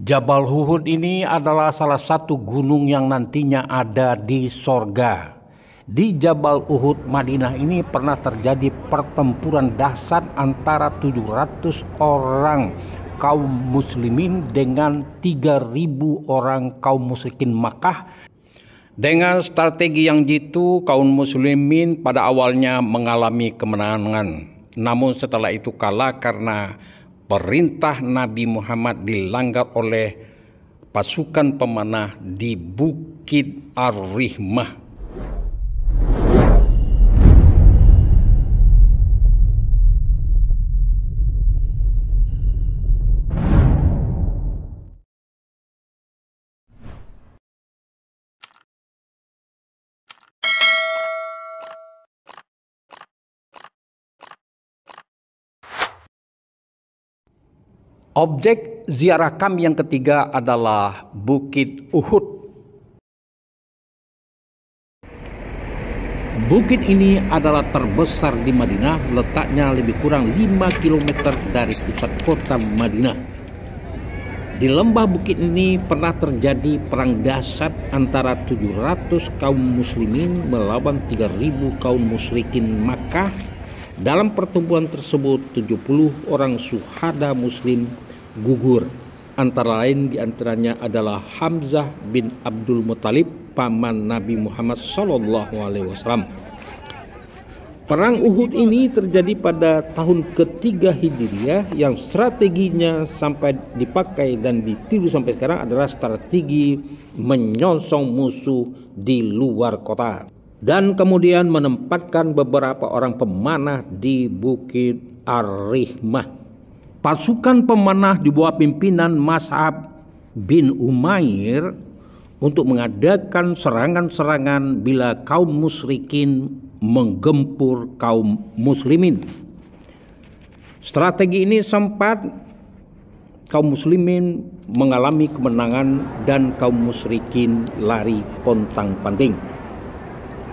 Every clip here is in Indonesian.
Jabal Uhud ini adalah salah satu gunung yang nantinya ada di sorga. Di Jabal Uhud Madinah ini pernah terjadi pertempuran dahsyat antara 700 orang kaum muslimin dengan 3.000 orang kaum musyrikin Makkah. Dengan strategi yang jitu, kaum muslimin pada awalnya mengalami kemenangan. Namun setelah itu kalah karena perintah Nabi Muhammad dilanggar oleh pasukan pemanah di Bukit Ar-Rihmah. Objek ziarah kami yang ketiga adalah Bukit Uhud. Bukit ini adalah terbesar di Madinah, letaknya lebih kurang 5 km dari pusat kota Madinah. Di lembah bukit ini pernah terjadi perang dahsyat antara 700 kaum muslimin melawan 3.000 kaum musyrikin Makkah. Dalam pertempuran tersebut 70 orang syuhada muslim gugur. Antara lain diantaranya adalah Hamzah bin Abdul Muttalib, paman Nabi Muhammad SAW. Perang Uhud ini terjadi pada tahun ketiga Hijriah yang strateginya sampai dipakai dan ditiru sampai sekarang adalah strategi menyongsong musuh di luar kota. Dan kemudian menempatkan beberapa orang pemanah di Bukit Ar-Rihmah. Pasukan pemanah di bawah pimpinan Mus'ab bin Umair untuk mengadakan serangan-serangan bila kaum musyrikin menggempur kaum muslimin. Strategi ini sempat kaum muslimin mengalami kemenangan dan kaum musyrikin lari pontang-panting.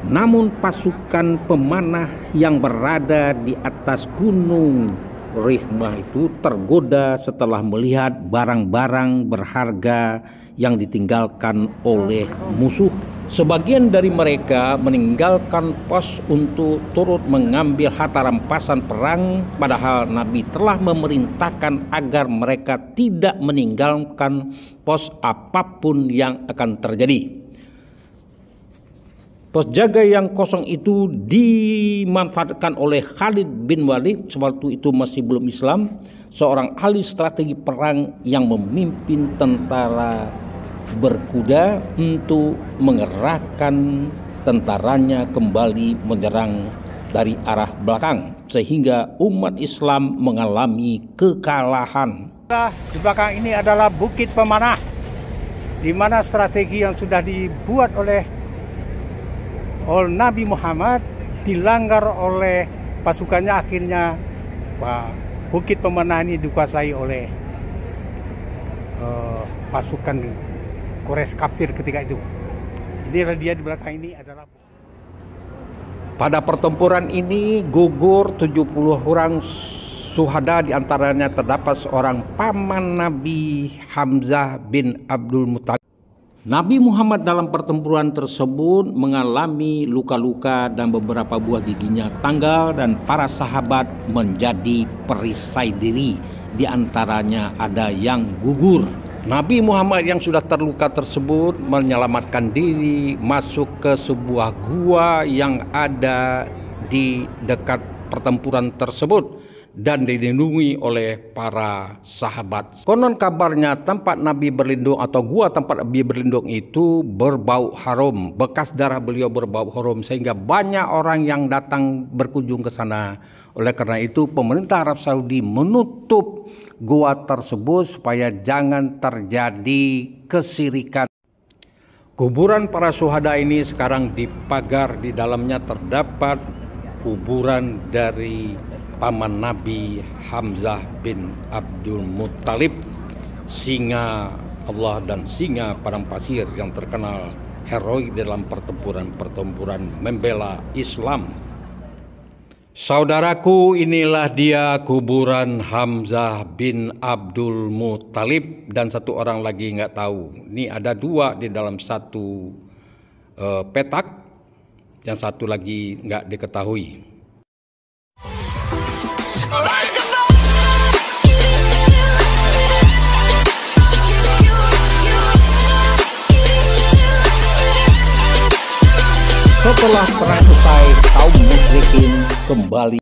Namun pasukan pemanah yang berada di atas gunung Rihmah itu tergoda setelah melihat barang-barang berharga yang ditinggalkan oleh musuh. Sebagian dari mereka meninggalkan pos untuk turut mengambil harta rampasan perang, padahal Nabi telah memerintahkan agar mereka tidak meninggalkan pos apapun yang akan terjadi. Pos jaga yang kosong itu dimanfaatkan oleh Khalid bin Walid, sewaktu itu masih belum Islam, seorang ahli strategi perang yang memimpin tentara berkuda untuk mengerahkan tentaranya kembali menyerang dari arah belakang, sehingga umat Islam mengalami kekalahan. Di belakang ini adalah Bukit Pemanah, di mana strategi yang sudah dibuat oleh Nabi Muhammad dilanggar oleh pasukannya. Akhirnya Bukit Pemanah ini dikuasai oleh pasukan Quraisy kafir ketika itu. Inilah dia di belakang ini adalah. Pada pertempuran ini gugur 70 orang syuhada, diantaranya terdapat seorang paman Nabi Hamzah bin Abdul Muttalib. Nabi Muhammad dalam pertempuran tersebut mengalami luka-luka dan beberapa buah giginya tanggal, dan para sahabat menjadi perisai diri, di antaranya ada yang gugur. Nabi Muhammad yang sudah terluka tersebut menyelamatkan diri masuk ke sebuah gua yang ada di dekat pertempuran tersebut dan dilindungi oleh para sahabat. Konon kabarnya tempat Nabi berlindung atau gua tempat Nabi berlindung itu berbau harum, bekas darah beliau berbau harum, sehingga banyak orang yang datang berkunjung ke sana. Oleh karena itu pemerintah Arab Saudi menutup gua tersebut supaya jangan terjadi kesirikan. Kuburan para syuhada ini sekarang dipagar, di dalamnya terdapat kuburan dari paman Nabi Hamzah bin Abdul Muttalib, singa Allah dan singa padang pasir yang terkenal heroik dalam pertempuran membela Islam. Saudaraku, inilah dia kuburan Hamzah bin Abdul Muttalib, dan satu orang lagi nggak tahu. Ini ada dua di dalam satu petak, yang satu lagi nggak diketahui. Setelah perang usai, kaum musyrikin kembali